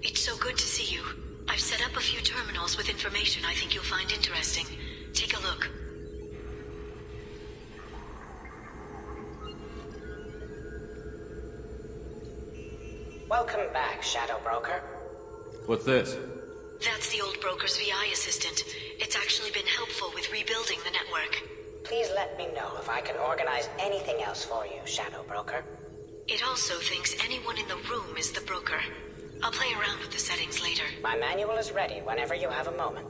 It's so good to see you. I've set up a few terminals with information I think you'll find interesting. Take a look. Welcome back, Shadow Broker. What's this? That's the old broker's VI assistant. It's actually been helpful with rebuilding the network. Please let me know if I can organize anything else for you, Shadow Broker. It also thinks anyone in the room is the broker. I'll play around with the settings later. My manual is ready whenever you have a moment.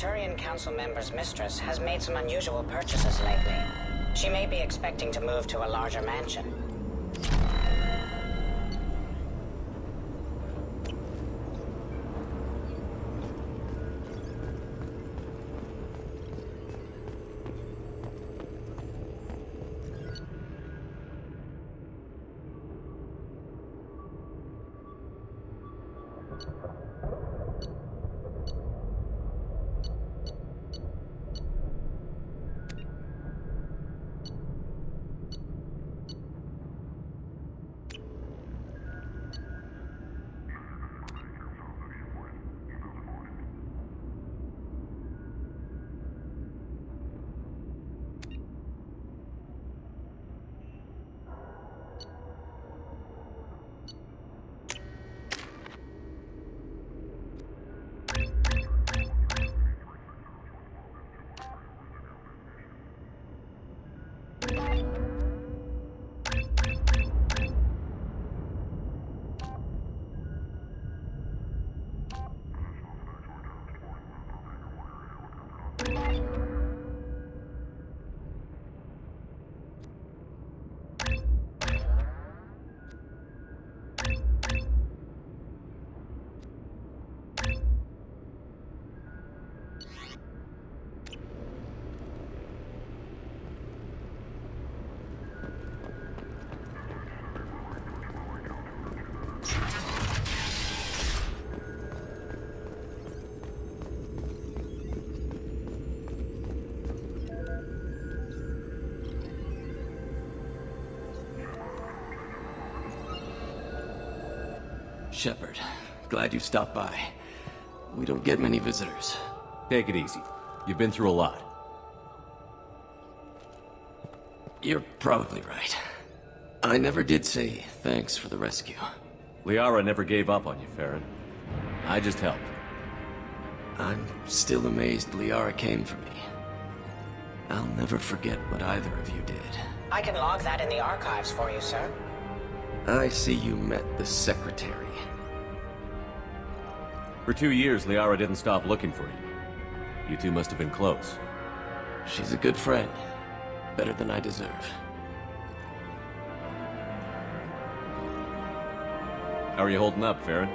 Turian Council member's mistress has made some unusual purchases lately. She may be expecting to move to a larger mansion. Shepard, glad you stopped by. We don't get many visitors. Take it easy. You've been through a lot. You're probably right. I never did say thanks for the rescue. Liara never gave up on you, Farron. I just helped. I'm still amazed Liara came for me. I'll never forget what either of you did. I can log that in the archives for you, sir. I see you met the Secretary. For 2 years, Liara didn't stop looking for you. You two must have been close. She's a good friend. Better than I deserve. How are you holding up, Farron?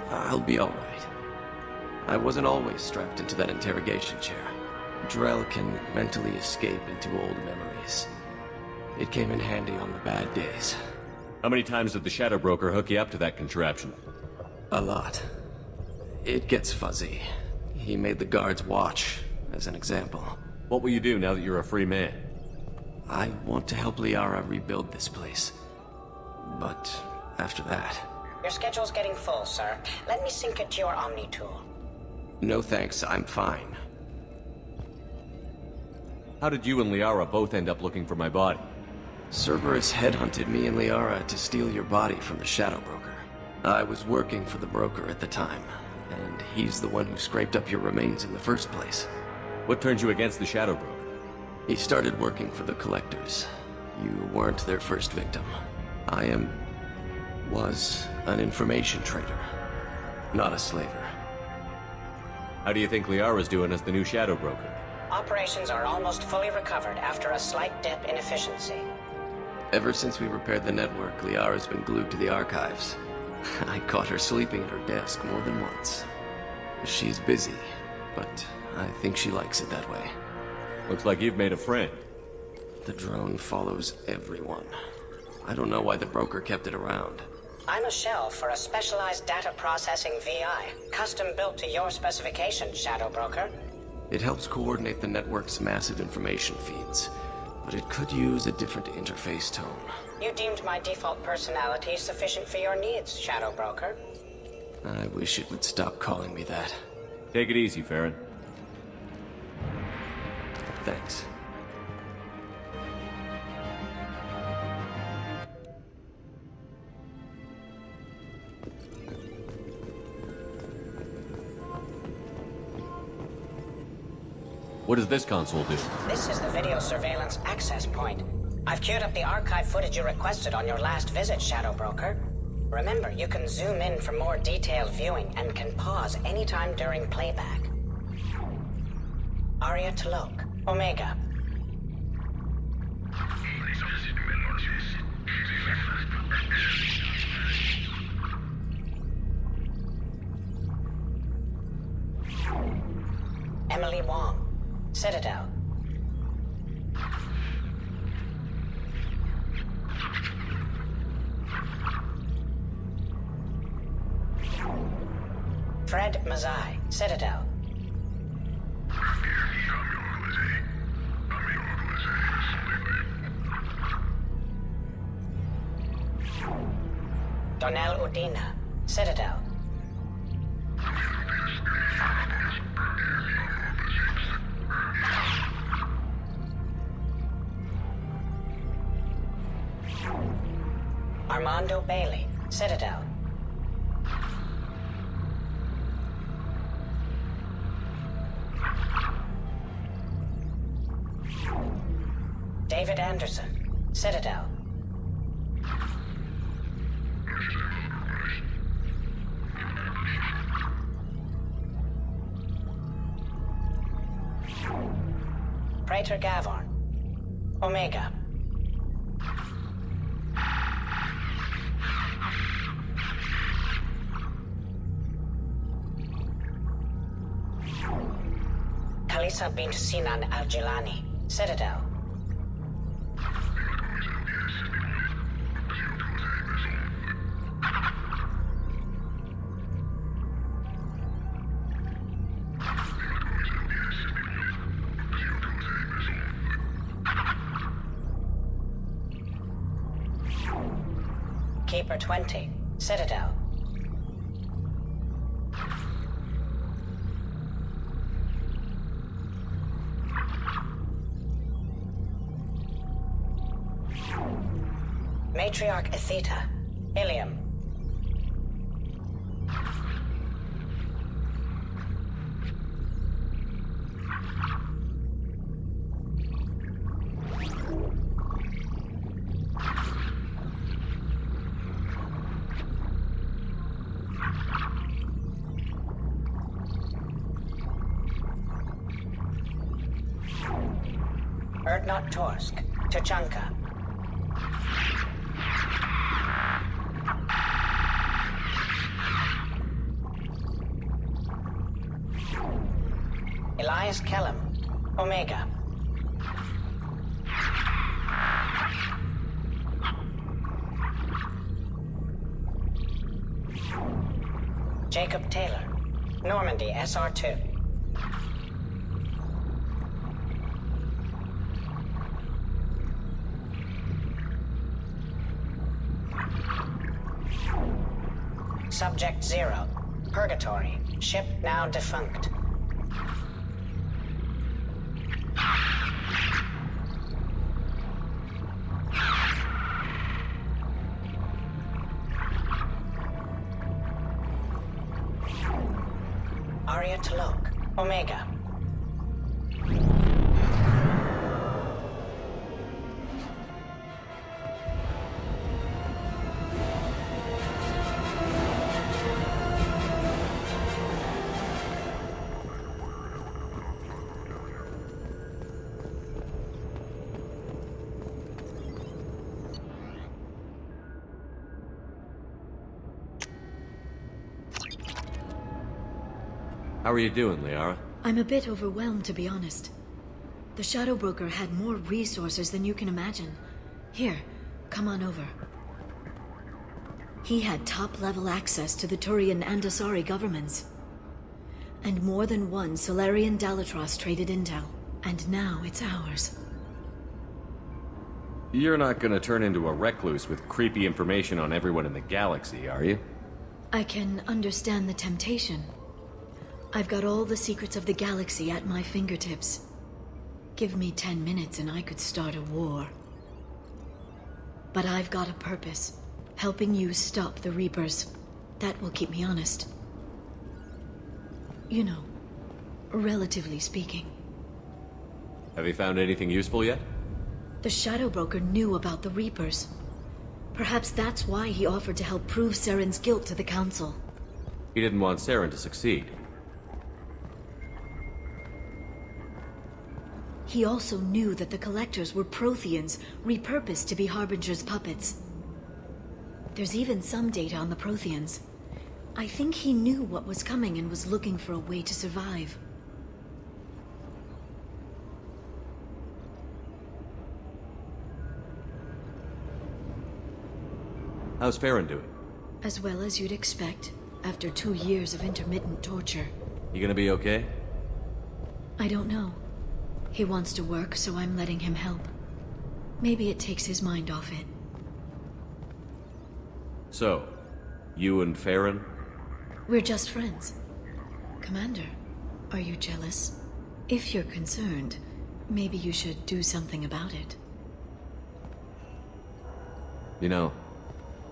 I'll be alright. I wasn't always strapped into that interrogation chair. Drell can mentally escape into old memories. It came in handy on the bad days. How many times did the Shadow Broker hook you up to that contraption? A lot. It gets fuzzy. He made the guards watch, as an example. What will you do now that you're a free man? I want to help Liara rebuild this place. But after that... Your schedule's getting full, sir. Let me sync it to your Omni tool. No thanks, I'm fine. How did you and Liara both end up looking for my body? Cerberus headhunted me and Liara to steal your body from the Shadow Broker. I was working for the broker at the time, and he's the one who scraped up your remains in the first place. What turned you against the Shadow Broker? He started working for the Collectors. You weren't their first victim. I was an information trader, not a slaver. How do you think Liara's doing as the new Shadow Broker? Operations are almost fully recovered after a slight dip in efficiency. Ever since we repaired the network, Liara's been glued to the archives. I caught her sleeping at her desk more than once. She's busy, but I think she likes it that way. Looks like you've made a friend. The drone follows everyone. I don't know why the broker kept it around. I'm a shell for a specialized data processing VI, custom built to your specifications, Shadow Broker. It helps coordinate the network's massive information feeds, but it could use a different interface tone. You deemed my default personality sufficient for your needs, Shadow Broker. I wish it would stop calling me that. Take it easy, Farron. Thanks. What does this console do? This is the video surveillance access point. I've queued up the archive footage you requested on your last visit, Shadow Broker. Remember, you can zoom in for more detailed viewing and can pause anytime during playback. Aria to look. Omega. Emily Wong. Citadel. Fred Mazai. Citadel. Donnell Udina. Citadel. Armando Bailey. Citadel. David Anderson. Citadel. Praetor Gavorn. Omega. Khalisa bint Sinan al-Jilani. Citadel. Keeper 20. Citadel. Matriarch Atheta. Ilium. Erdnot Torsk. Tuchanka. Elias Kellum. Omega. Jacob Taylor. Normandy SR2. Subject 0. Purgatory. Ship now defunct. Aria to look. Omega. How are you doing, Liara? I'm a bit overwhelmed, to be honest. The Shadow Broker had more resources than you can imagine. Here, come on over. He had top-level access to the Turian and Asari governments. And more than one Solarian Dalatros traded intel. And now it's ours. You're not gonna turn into a recluse with creepy information on everyone in the galaxy, are you? I can understand the temptation. I've got all the secrets of the galaxy at my fingertips. Give me 10 minutes and I could start a war. But I've got a purpose. Helping you stop the Reapers. That will keep me honest. You know, relatively speaking. Have you found anything useful yet? The Shadow Broker knew about the Reapers. Perhaps that's why he offered to help prove Saren's guilt to the Council. He didn't want Saren to succeed. He also knew that the Collectors were Protheans, repurposed to be Harbinger's puppets. There's even some data on the Protheans. I think he knew what was coming and was looking for a way to survive. How's Farron doing? As well as you'd expect, after 2 years of intermittent torture. You gonna be okay? I don't know. He wants to work, so I'm letting him help. Maybe it takes his mind off it. So, you and Farron? We're just friends. Commander, are you jealous? If you're concerned, maybe you should do something about it. You know,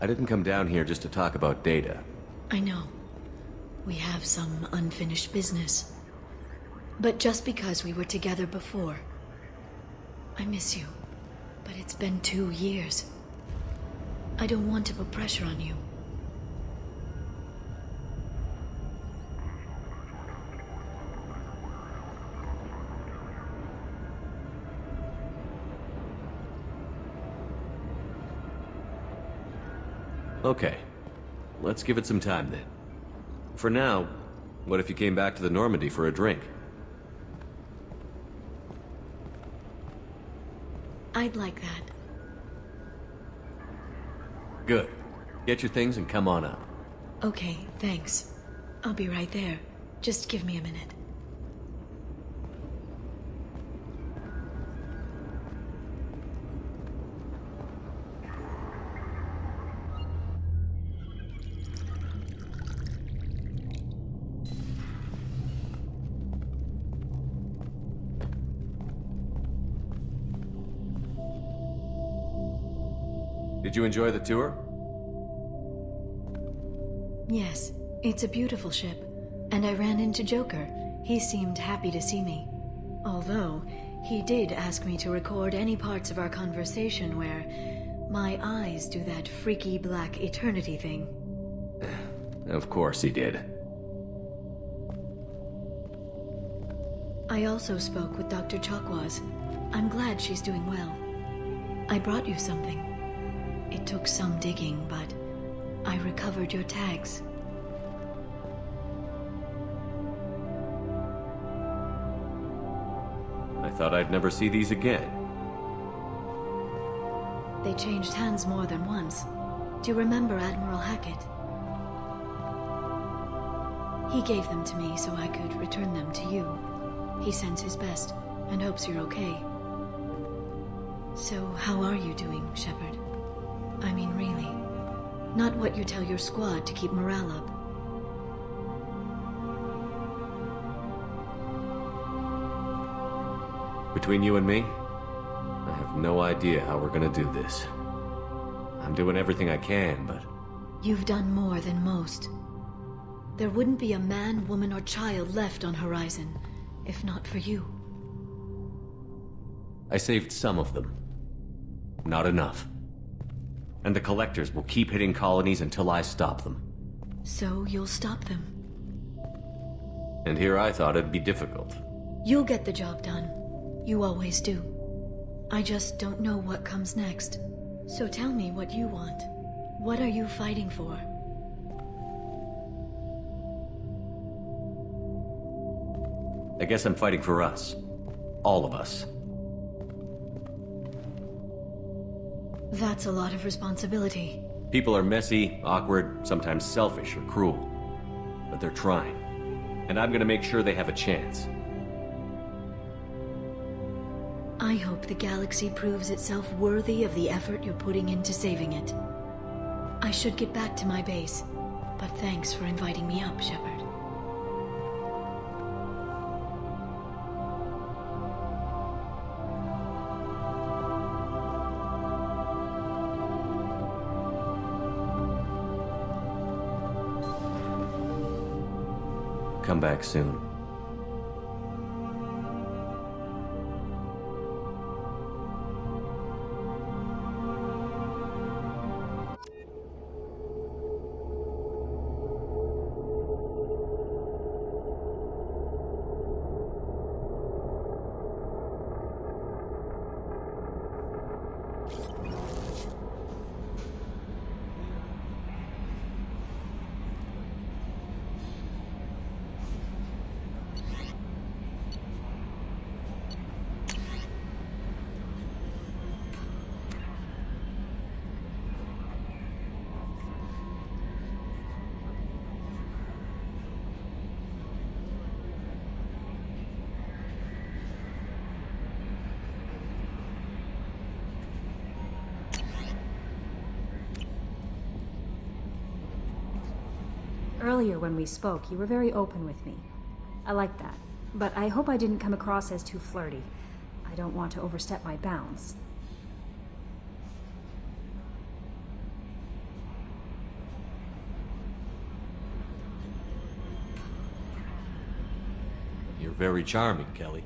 I didn't come down here just to talk about data. I know. We have some unfinished business. But just because we were together before, I miss you. But it's been 2 years. I don't want to put pressure on you. Okay. Let's give it some time then. For now, what if you came back to the Normandy for a drink? I'd like that. Good. Get your things and come on up. Okay, thanks. I'll be right there. Just give me a minute. Did you enjoy the tour? Yes, it's a beautiful ship. And I ran into Joker. He seemed happy to see me. Although, he did ask me to record any parts of our conversation where my eyes do that freaky black eternity thing. Of course he did. I also spoke with Dr. Chakwas. I'm glad she's doing well. I brought you something. It took some digging, but I recovered your tags. I thought I'd never see these again. They changed hands more than once. Do you remember Admiral Hackett? He gave them to me so I could return them to you. He sends his best and hopes you're okay. So, how are you doing, Shepard? I mean, really. Not what you tell your squad to keep morale up. Between you and me, I have no idea how we're gonna do this. I'm doing everything I can, but... You've done more than most. There wouldn't be a man, woman, or child left on Horizon, if not for you. I saved some of them. Not enough. And the Collectors will keep hitting colonies until I stop them. So you'll stop them. And here I thought it'd be difficult. You'll get the job done. You always do. I just don't know what comes next. So tell me what you want. What are you fighting for? I guess I'm fighting for us. All of us. That's a lot of responsibility. People are messy, awkward, sometimes selfish or cruel. But they're trying. And I'm gonna make sure they have a chance. I hope the galaxy proves itself worthy of the effort you're putting into saving it. I should get back to my base, but thanks for inviting me up, Shepard. Come back soon. Earlier when we spoke, you were very open with me. I like that. But I hope I didn't come across as too flirty. I don't want to overstep my bounds. You're very charming, Kelly.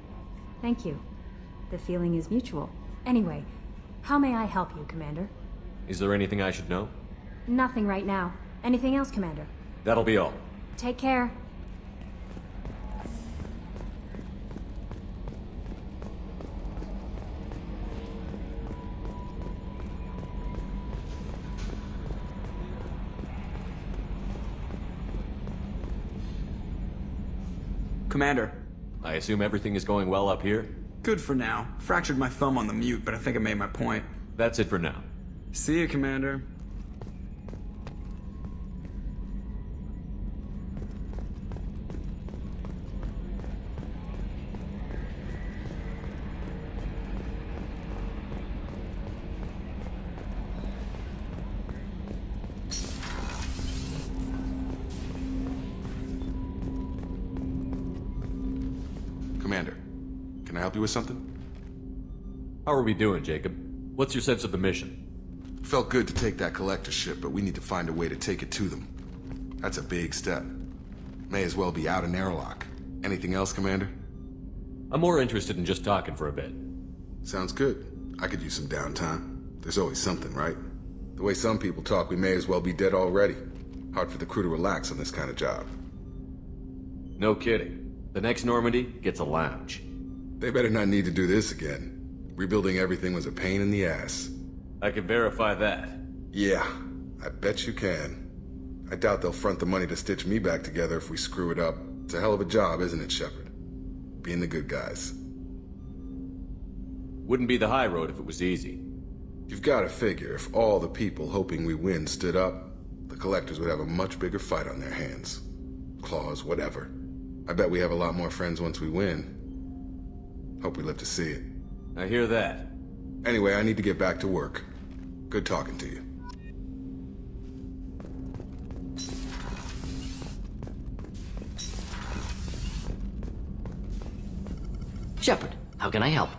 Thank you. The feeling is mutual. Anyway, how may I help you, Commander? Is there anything I should know? Nothing right now. Anything else, Commander? That'll be all. Take care. Commander. I assume everything is going well up here? Good for now. Fractured my thumb on the mute, but I think I made my point. That's it for now. See you, Commander. Commander, can I help you with something? How are we doing, Jacob? What's your sense of the mission? Felt good to take that collector ship, but we need to find a way to take it to them. That's a big step. May as well be out in airlock. Anything else, Commander? I'm more interested in just talking for a bit. Sounds good. I could use some downtime. There's always something, right? The way some people talk, we may as well be dead already. Hard for the crew to relax on this kind of job. No kidding. The next Normandy gets a lounge. They better not need to do this again. Rebuilding everything was a pain in the ass. I can verify that. Yeah, I bet you can. I doubt they'll front the money to stitch me back together if we screw it up. It's a hell of a job, isn't it, Shepard? Being the good guys. Wouldn't be the high road if it was easy. You've got to figure, if all the people hoping we win stood up, the collectors would have a much bigger fight on their hands. Claws, whatever. I bet we have a lot more friends once we win. Hope we live to see it. I hear that. Anyway, I need to get back to work. Good talking to you. Shepard, how can I help?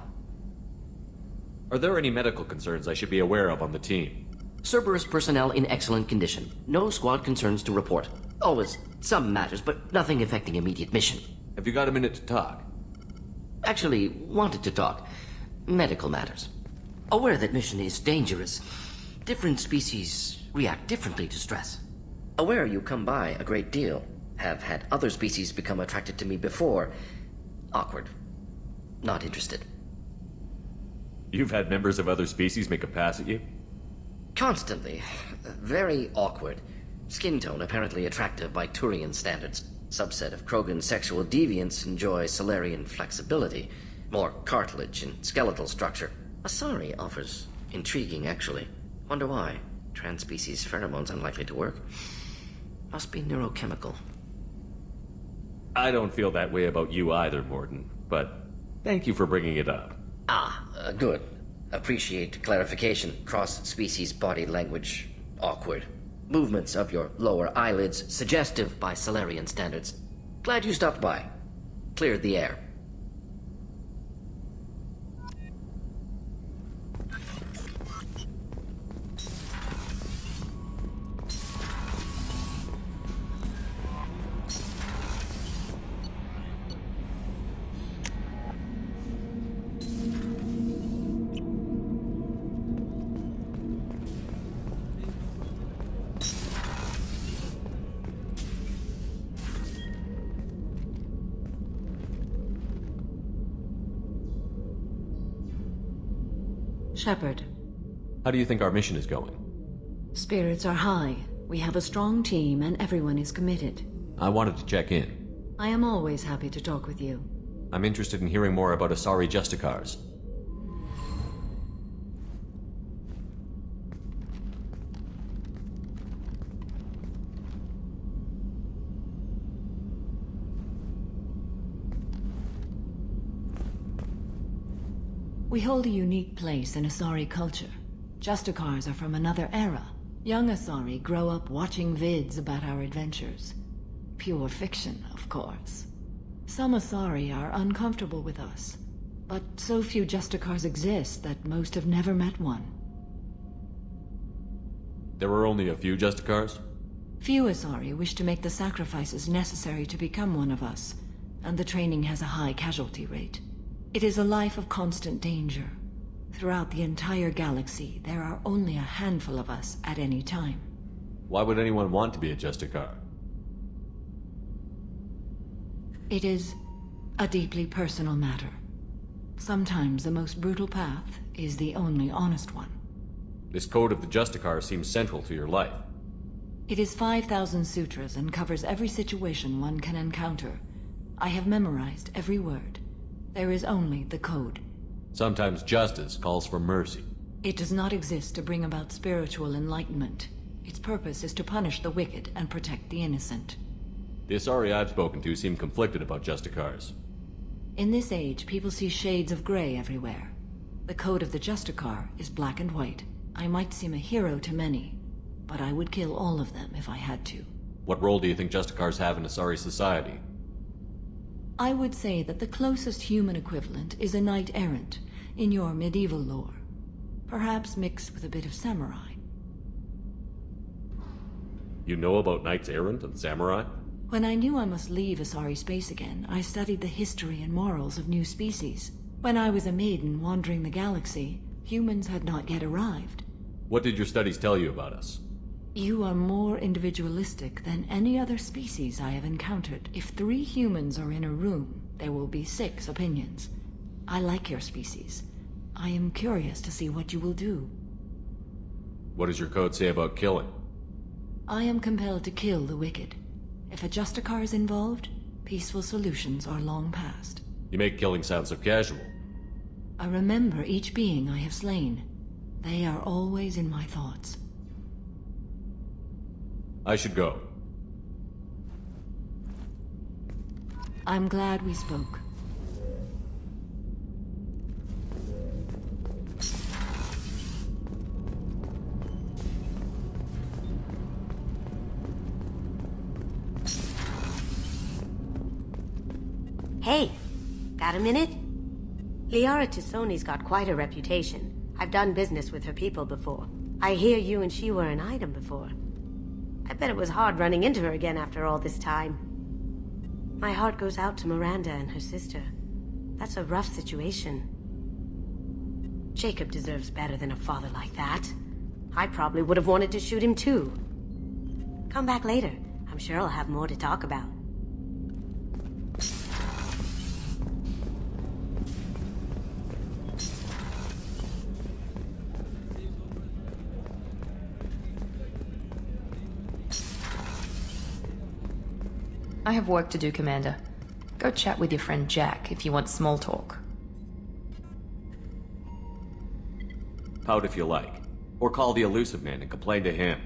Are there any medical concerns I should be aware of on the team? Cerberus personnel in excellent condition. No squad concerns to report. Always some matters, but nothing affecting immediate mission. Have you got a minute to talk? Actually, wanted to talk. Medical matters. Aware that mission is dangerous. Different species react differently to stress. Aware you come by a great deal. Have had other species become attracted to me before. Awkward. Not interested. You've had members of other species make a pass at you? Constantly. Very awkward. Skin tone apparently attractive by Turian standards. Subset of Krogan sexual deviants enjoy Solarian flexibility. More cartilage and skeletal structure. Asari offers intriguing, actually. Wonder why. Transspecies pheromones unlikely to work. Must be neurochemical. I don't feel that way about you either, Morden, but thank you for bringing it up. Good. Appreciate clarification. Cross-species body language. Awkward. Movements of your lower eyelids suggestive by Solarian standards. Glad you stopped by. Cleared the air. Shepard, How do you think our mission is going? spirits are high. We have a strong team and everyone is committed. I wanted to check in. I am always happy to talk with you. I'm interested in hearing more about Asari Justicars. We hold a unique place in Asari culture. Justicars are from another era. Young Asari grow up watching vids about our adventures. Pure fiction, of course. Some Asari are uncomfortable with us, but so few Justicars exist that most have never met one. There were only a few Justicars? Few Asari wish to make the sacrifices necessary to become one of us, and the training has a high casualty rate. It is a life of constant danger. Throughout the entire galaxy, there are only a handful of us at any time. Why would anyone want to be a Justicar? It is a deeply personal matter. Sometimes the most brutal path is the only honest one. This code of the Justicar seems central to your life. It is 5,000 sutras and covers every situation one can encounter. I have memorized every word. There is only the code. Sometimes justice calls for mercy. It does not exist to bring about spiritual enlightenment. Its purpose is to punish the wicked and protect the innocent. The Asari I've spoken to seem conflicted about Justicars. In this age, people see shades of gray everywhere. The code of the Justicar is black and white. I might seem a hero to many, but I would kill all of them if I had to. What role do you think Justicars have in Asari society? I would say that the closest human equivalent is a knight-errant, in your medieval lore. Perhaps mixed with a bit of samurai. You know about Knights Errant and Samurai? When I knew I must leave Asari space again, I studied the history and morals of new species. When I was a maiden wandering the galaxy, humans had not yet arrived. What did your studies tell you about us? You are more individualistic than any other species I have encountered. If 3 humans are in a room, there will be 6 opinions. I like your species. I am curious to see what you will do. What does your code say about killing? I am compelled to kill the wicked. If a Justicar is involved, peaceful solutions are long past. You make killing sound so casual. I remember each being I have slain. They are always in my thoughts. I should go. I'm glad we spoke. Hey, got a minute? Liara Tisoni's got quite a reputation. I've done business with her people before. I hear you and she were an item before. I bet it was hard running into her again after all this time. My heart goes out to Miranda and her sister. That's a rough situation. Jacob deserves better than a father like that. I probably would have wanted to shoot him too. Come back later. I'm sure I'll have more to talk about. I have work to do, Commander. Go chat with your friend Jack if you want small talk. Pout if you like. Or call the Elusive Man and complain to him.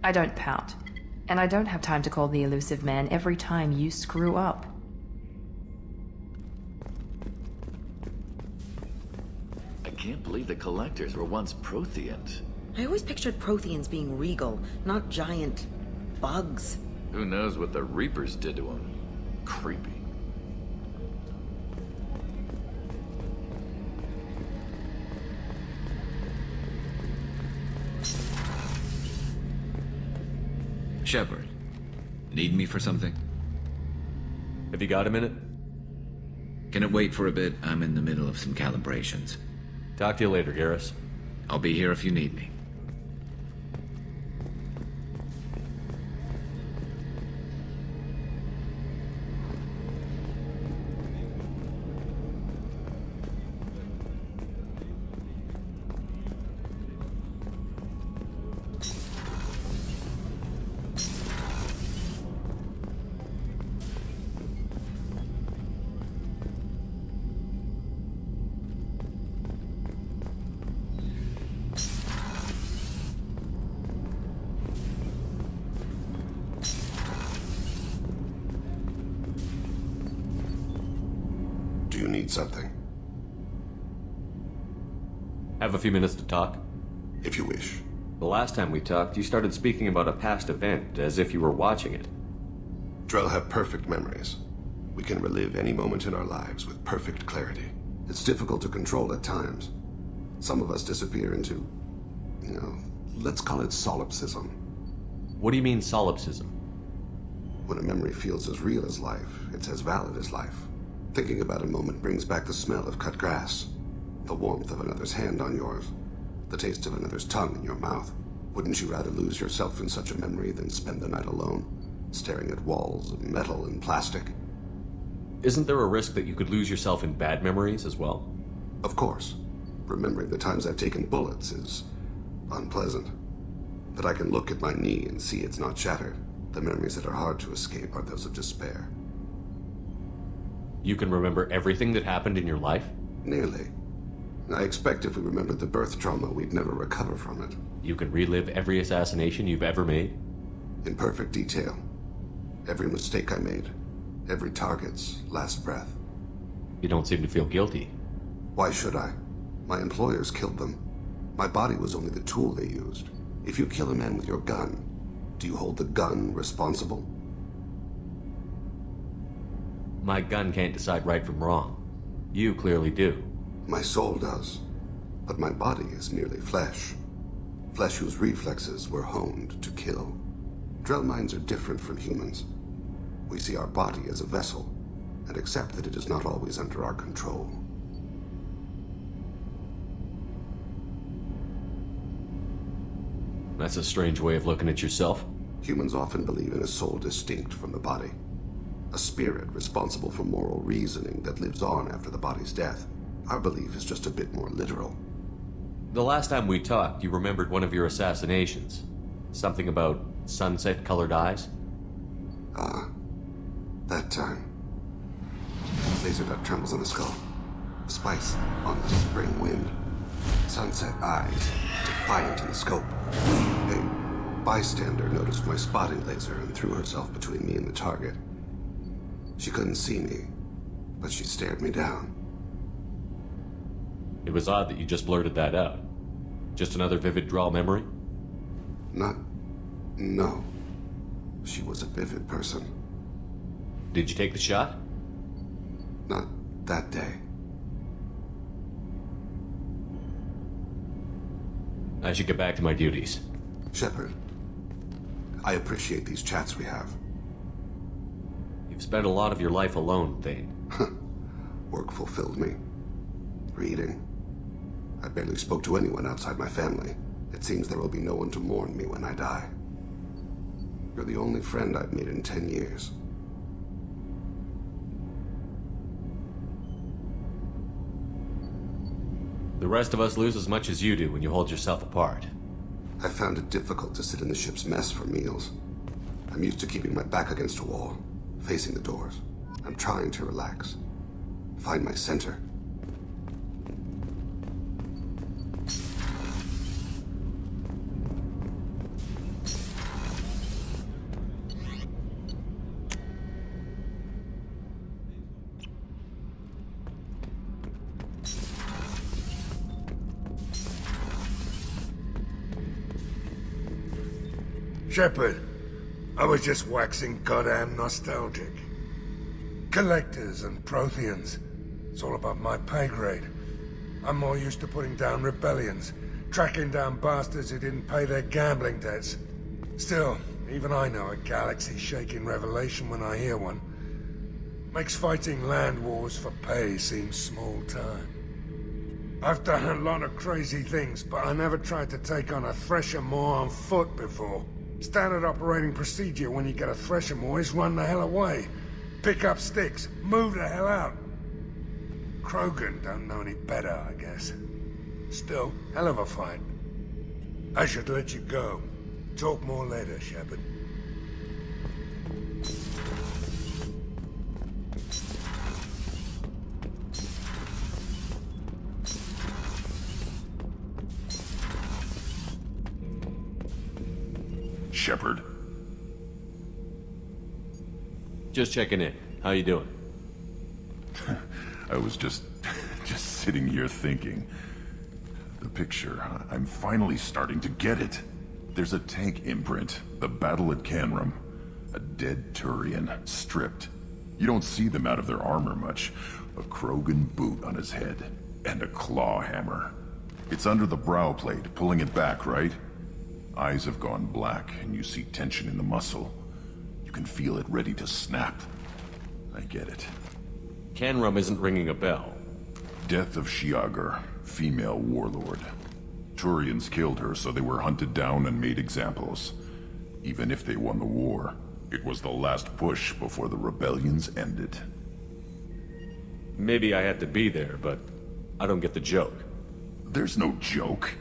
I don't pout. And I don't have time to call the Elusive Man every time you screw up. I can't believe the Collectors were once Protheans. I always pictured Protheans being regal, not giant bugs. Who knows what the Reapers did to him? Creepy. Shepard, need me for something? Have you got a minute? Can it wait for a bit? I'm in the middle of some calibrations. Talk to you later, Garrus. I'll be here if you need me. Do you need something? Have a few minutes to talk? If you wish. The last time we talked, you started speaking about a past event, as if you were watching it. Drell have perfect memories. We can relive any moment in our lives with perfect clarity. It's difficult to control at times. Some of us disappear into, let's call it solipsism. What do you mean, solipsism? When a memory feels as real as life, it's as valid as life. Thinking about a moment brings back the smell of cut grass, the warmth of another's hand on yours, the taste of another's tongue in your mouth. Wouldn't you rather lose yourself in such a memory than spend the night alone, staring at walls of metal and plastic? Isn't there a risk that you could lose yourself in bad memories as well? Of course. Remembering the times I've taken bullets is unpleasant. But I can look at my knee and see it's not shattered. The memories that are hard to escape are those of despair. You can remember everything that happened in your life? Nearly. I expect if we remembered the birth trauma, we'd never recover from it. You can relive every assassination you've ever made? In perfect detail. Every mistake I made. Every target's last breath. You don't seem to feel guilty. Why should I? My employers killed them. My body was only the tool they used. If you kill a man with your gun, do you hold the gun responsible? My gun can't decide right from wrong. You clearly do. My soul does. But my body is merely flesh. Flesh whose reflexes were honed to kill. Drell minds are different from humans. We see our body as a vessel, and accept that it is not always under our control. That's a strange way of looking at yourself. Humans often believe in a soul distinct from the body. A spirit responsible for moral reasoning that lives on after the body's death. Our belief is just a bit more literal. The last time we talked, you remembered one of your assassinations. Something about sunset-colored eyes? That time. Laser dot trembles on the skull. Spice on the spring wind. Sunset eyes, defiant in the scope. A bystander noticed my spotting laser and threw herself between me and the target. She couldn't see me, but she stared me down. It was odd that you just blurted that out. Just another vivid Drell memory? No. She was a vivid person. Did you take the shot? Not that day. I should get back to my duties. Shepard, I appreciate these chats we have. You've spent a lot of your life alone, Thane. Work fulfilled me. Reading. I barely spoke to anyone outside my family. It seems there will be no one to mourn me when I die. You're the only friend I've made in 10 years. The rest of us lose as much as you do when you hold yourself apart. I found it difficult to sit in the ship's mess for meals. I'm used to keeping my back against a wall, facing the doors. I'm trying to relax. Find my center. Shepard, I was just waxing goddamn nostalgic. Collectors and Protheans. It's all above my pay grade. I'm more used to putting down rebellions, tracking down bastards who didn't pay their gambling debts. Still, even I know a galaxy-shaking revelation when I hear one. Makes fighting land wars for pay seem small time. I've done a lot of crazy things, but I never tried to take on a Thresher Maw on foot before. Standard operating procedure when you get a Thresher Maw is run the hell away. Pick up sticks, move the hell out. Krogan don't know any better, I guess. Still, hell of a fight. I should let you go. Talk more later, Shepard. Shepard. Just checking in. How you doing? I was just sitting here thinking. The picture, I'm finally starting to get it. There's a tank imprint, the battle at Canrum. A dead Turian, stripped. You don't see them out of their armor much. A Krogan boot on his head, and a claw hammer. It's under the brow plate, pulling it back, right? Eyes have gone black, and you see tension in the muscle. You can feel it ready to snap. I get it. Canrum isn't ringing a bell. Death of Shiagar, female warlord. Turians killed her, so they were hunted down and made examples. Even if they won the war, it was the last push before the rebellions ended. Maybe I had to be there, but I don't get the joke. There's no joke.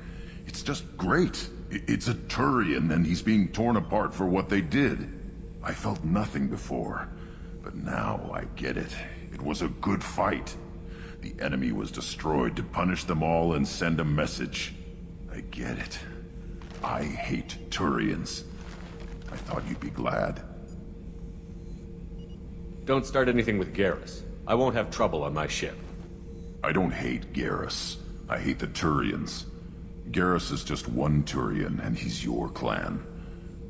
It's just great. It's a Turian, and he's being torn apart for what they did. I felt nothing before, but now I get it. It was a good fight. The enemy was destroyed to punish them all and send a message. I get it. I hate Turians. I thought you'd be glad. Don't start anything with Garrus. I won't have trouble on my ship. I don't hate Garrus. I hate the Turians. Garrus is just one Turian, and he's your clan.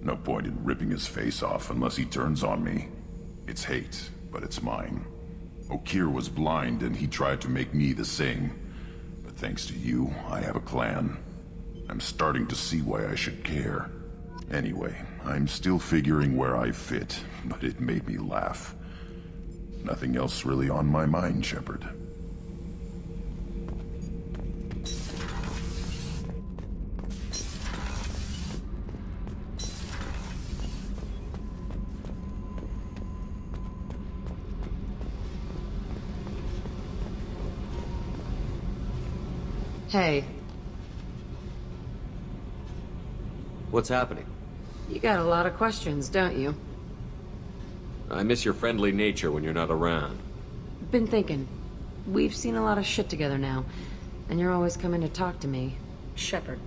No point in ripping his face off unless he turns on me. It's hate, but it's mine. Okir was blind, and he tried to make me the same. But thanks to you, I have a clan. I'm starting to see why I should care. Anyway, I'm still figuring where I fit, but it made me laugh. Nothing else really on my mind, Shepard. Hey, What's happening? you got a lot of questions, don't you? I miss your friendly nature when you're not around. Been thinking. We've seen a lot of shit together now, and you're always coming to talk to me. Shepard,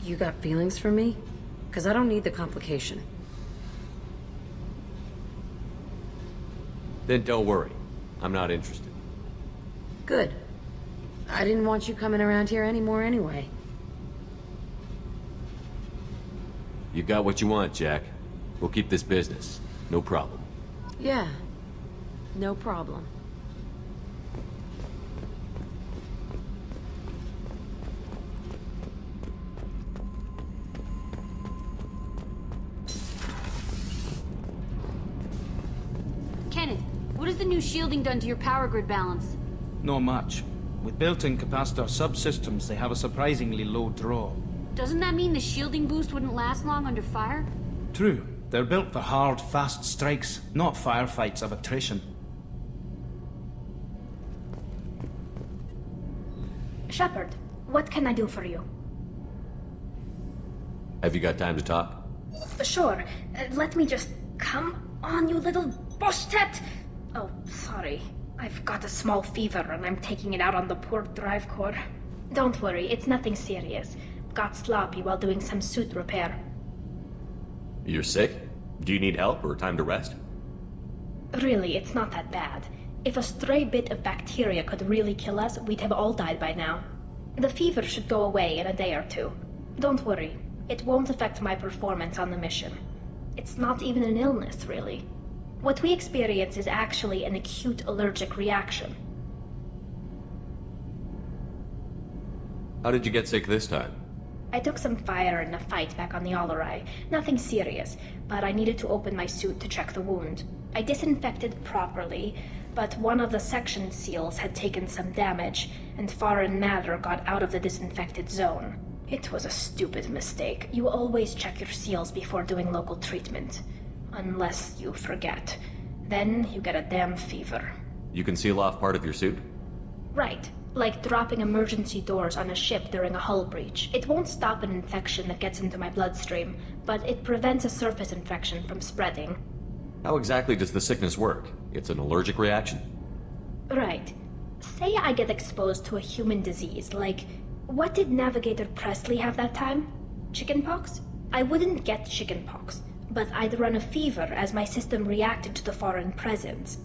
you got feelings for me? Because I don't need the complication. Then don't worry. I'm not interested. Good. I didn't want you coming around here anymore anyway. You got what you want, Jack. We'll keep this business. No problem. Yeah. No problem. Kenneth, what has the new shielding done to your power grid balance? Not much. With built-in capacitor subsystems, they have a surprisingly low draw. Doesn't that mean the shielding boost wouldn't last long under fire? True. They're built for hard, fast strikes, not firefights of attrition. Shepard, what can I do for you? Have you got time to talk? Sure. Let me just... Come on, you little boshtet! Oh, sorry. I've got a small fever and I'm taking it out on the poor drive core. Don't worry, it's nothing serious. Got sloppy while doing some suit repair. You're sick? Do you need help or time to rest? Really, it's not that bad. If a stray bit of bacteria could really kill us, we'd have all died by now. The fever should go away in a day or two. Don't worry, it won't affect my performance on the mission. It's not even an illness, really. What we experience is actually an acute allergic reaction. How did you get sick this time? I took some fire in a fight back on the Allerai. Nothing serious, but I needed to open my suit to check the wound. I disinfected properly, but one of the section seals had taken some damage, and foreign matter got out of the disinfected zone. It was a stupid mistake. You always check your seals before doing local treatment. Unless you forget. Then you get a damn fever. You can seal off part of your suit? Right. Like dropping emergency doors on a ship during a hull breach. It won't stop an infection that gets into my bloodstream, but it prevents a surface infection from spreading. How exactly does the sickness work? It's an allergic reaction? Right. Say I get exposed to a human disease, like... What did Navigator Presley have that time? Chickenpox? I wouldn't get chickenpox, but I'd run a fever as my system reacted to the foreign presence.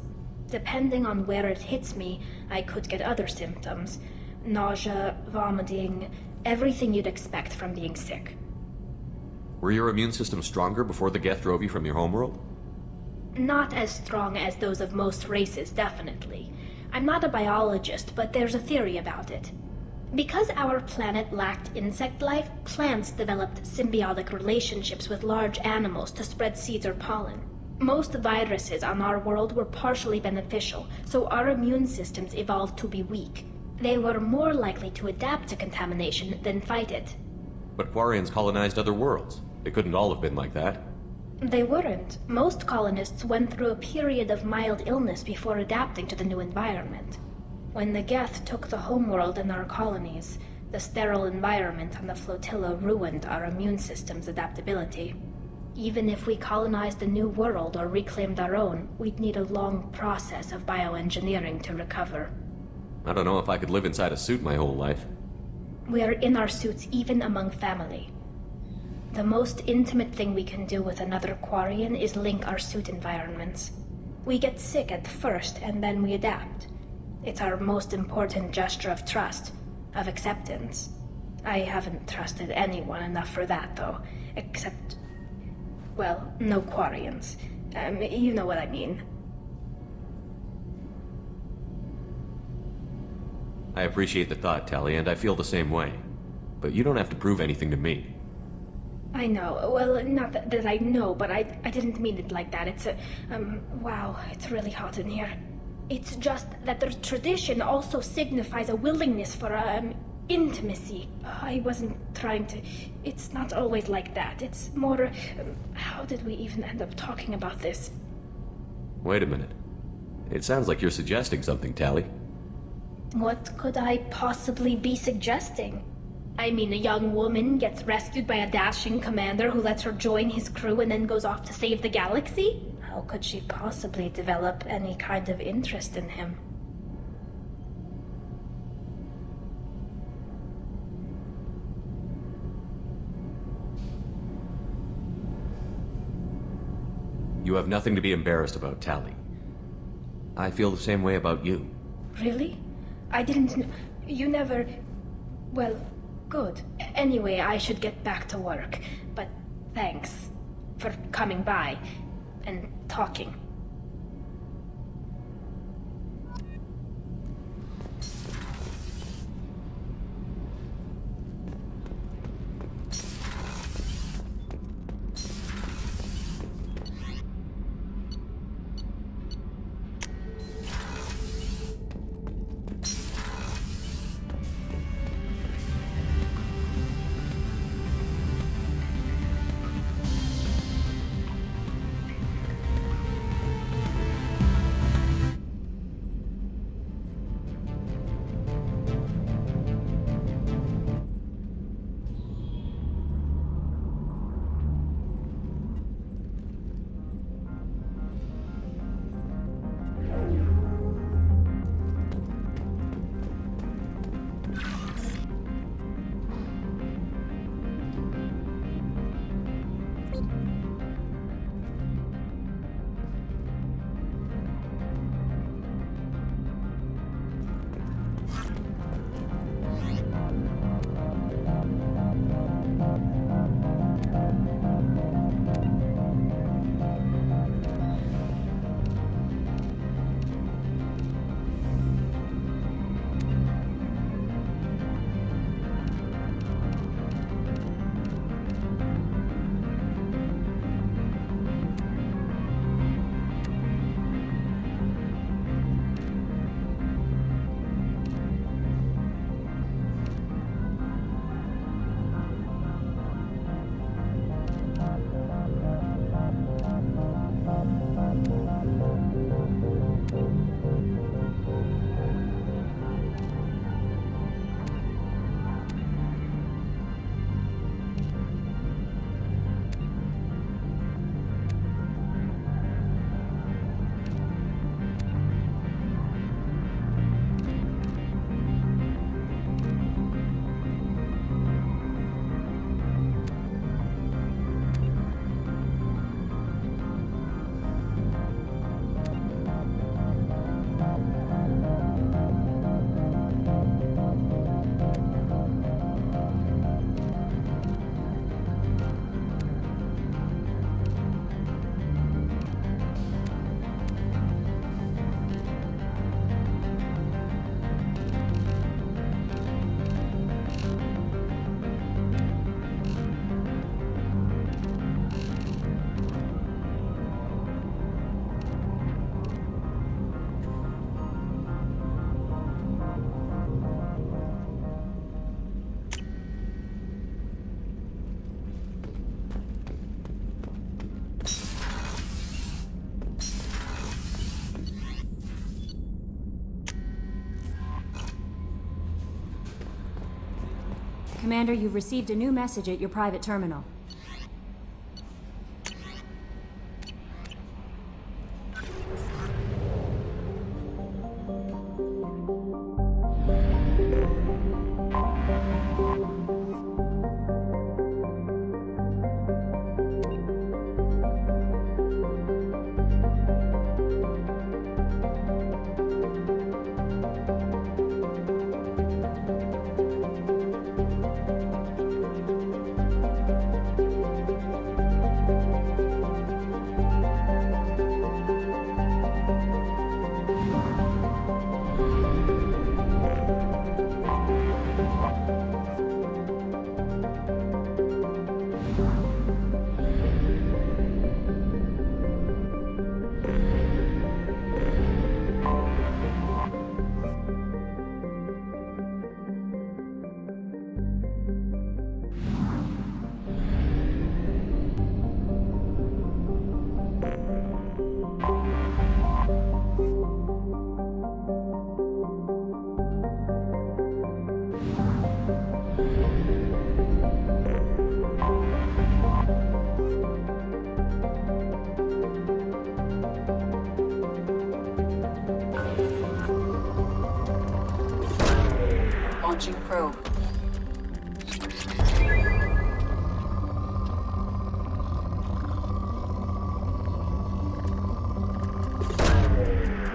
Depending on where it hits me, I could get other symptoms. Nausea, vomiting, everything you'd expect from being sick. Were your immune system stronger before the Geth drove you from your homeworld? Not as strong as those of most races, definitely. I'm not a biologist, but there's a theory about it. Because our planet lacked insect life, plants developed symbiotic relationships with large animals to spread seeds or pollen. Most viruses on our world were partially beneficial, so our immune systems evolved to be weak. They were more likely to adapt to contamination than fight it. But Quarians colonized other worlds. They couldn't all have been like that. They weren't. Most colonists went through a period of mild illness before adapting to the new environment. When the Geth took the homeworld in our colonies, the sterile environment on the flotilla ruined our immune system's adaptability. Even if we colonized a new world or reclaimed our own, we'd need a long process of bioengineering to recover. I don't know if I could live inside a suit my whole life. We are in our suits even among family. The most intimate thing we can do with another Quarian is link our suit environments. We get sick at first, and then we adapt. It's our most important gesture of trust, of acceptance. I haven't trusted anyone enough for that, though, except... well, no Quarians. You know what I mean. I appreciate the thought, Tally, and I feel the same way. But you don't have to prove anything to me. I know. Well, not that I know, but I didn't mean it like that. It's wow, it's really hot in here. It's just that the tradition also signifies a willingness for, intimacy. I wasn't trying to... It's not always like that. It's more... how did we even end up talking about this? Wait a minute. It sounds like you're suggesting something, Tally. What could I possibly be suggesting? I mean, a young woman gets rescued by a dashing commander who lets her join his crew and then goes off to save the galaxy? How could she possibly develop any kind of interest in him? You have nothing to be embarrassed about, Tally. I feel the same way about you. Really? I didn't know... You never... Well, good. Anyway, I should get back to work. But thanks for coming by and talking. Commander, you've received a new message at your private terminal. Launching probe.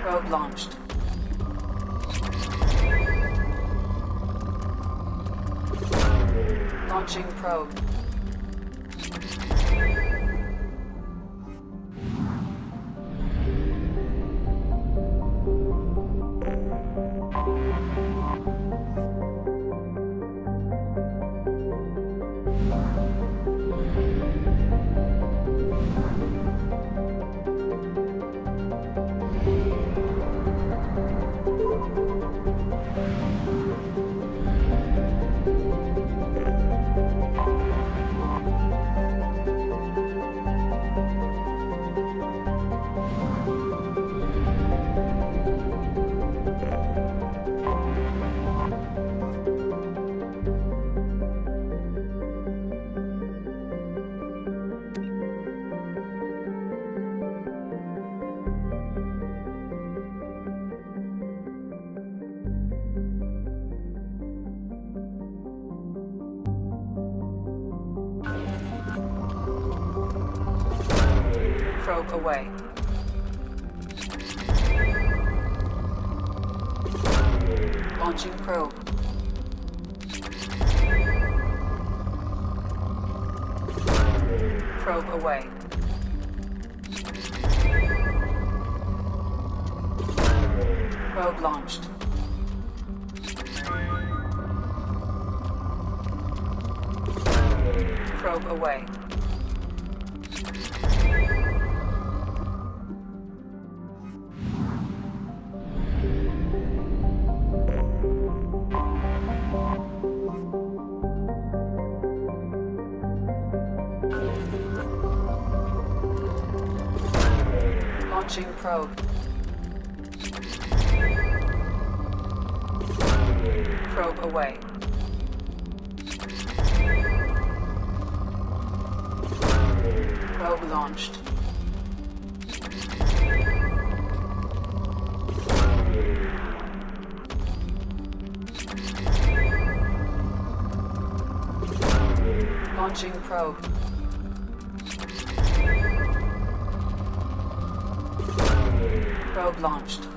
Probe launched. Launching probe. Probe away. Launching probe. Probe away. Probe launched. Probe away. Launching probe. Probe away. Probe launched. Launching probe. Probe launched.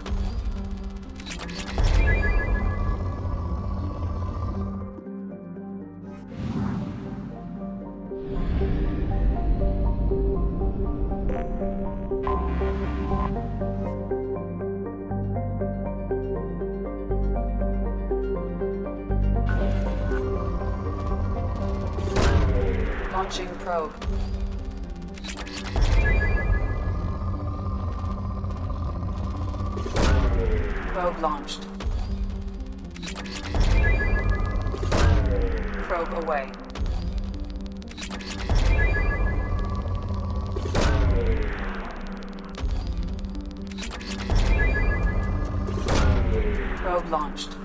Launching probe. Probe launched. Probe away. Probe launched.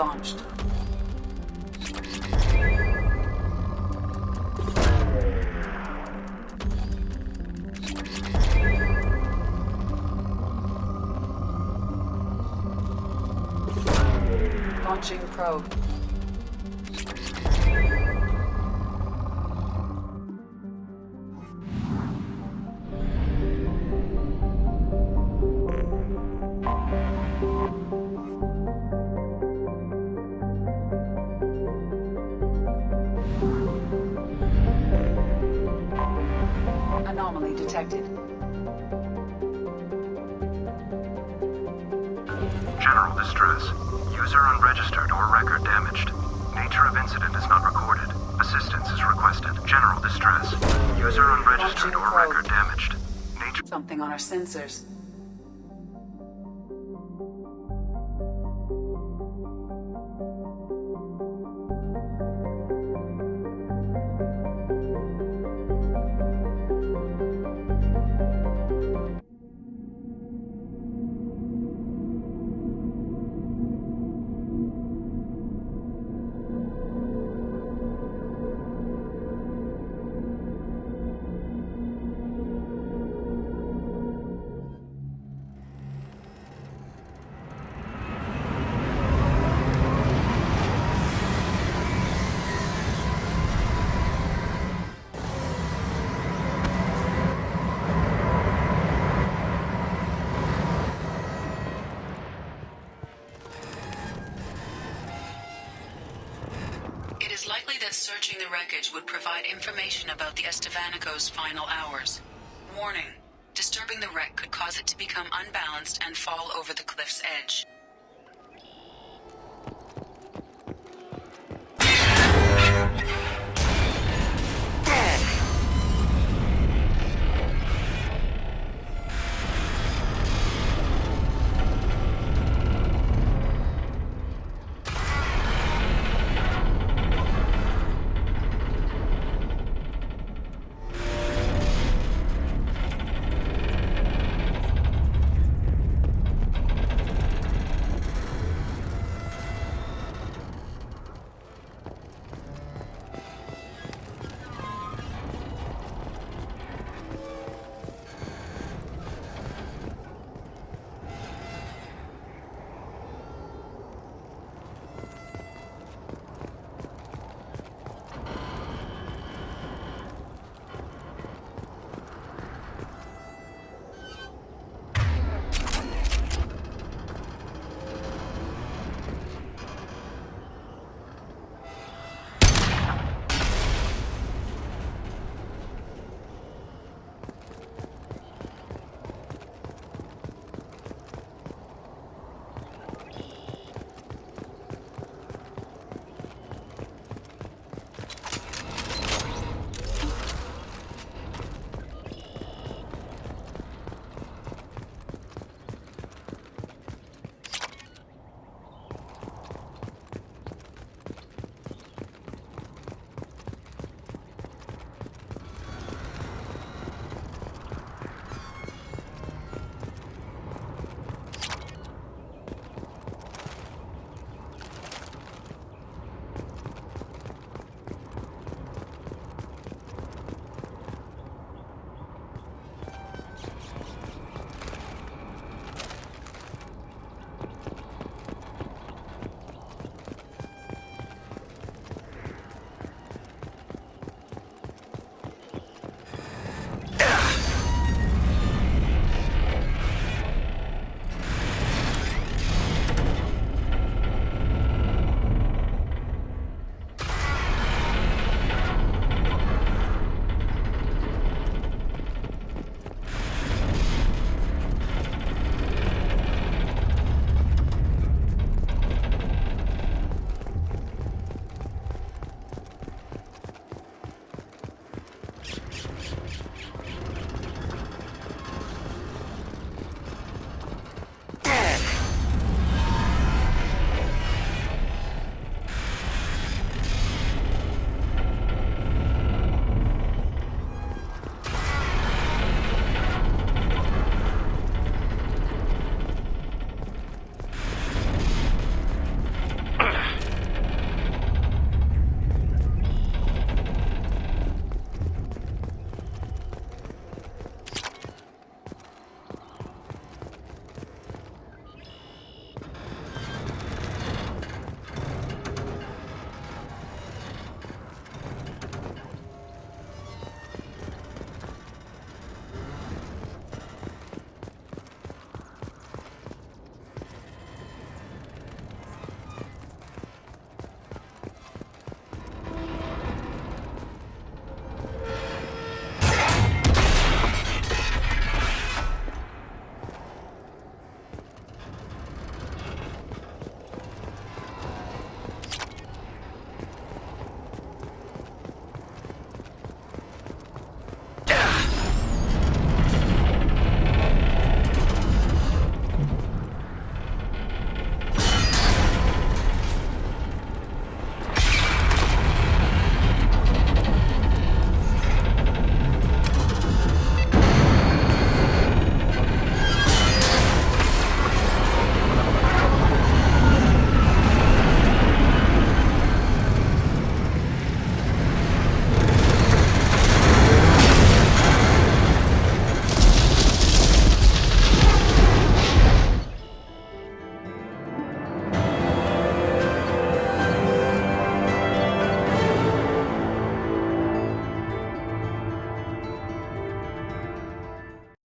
launched. Launching probe. Anomaly detected. General distress. User unregistered or record damaged. Nature of incident is not recorded. Assistance is requested. General distress. User unregistered or record damaged. Nature... Something on our sensors. It is likely that searching the wreckage would provide information about the Estevanico's final hours. Warning: disturbing the wreck could cause it to become unbalanced and fall over the cliff's edge.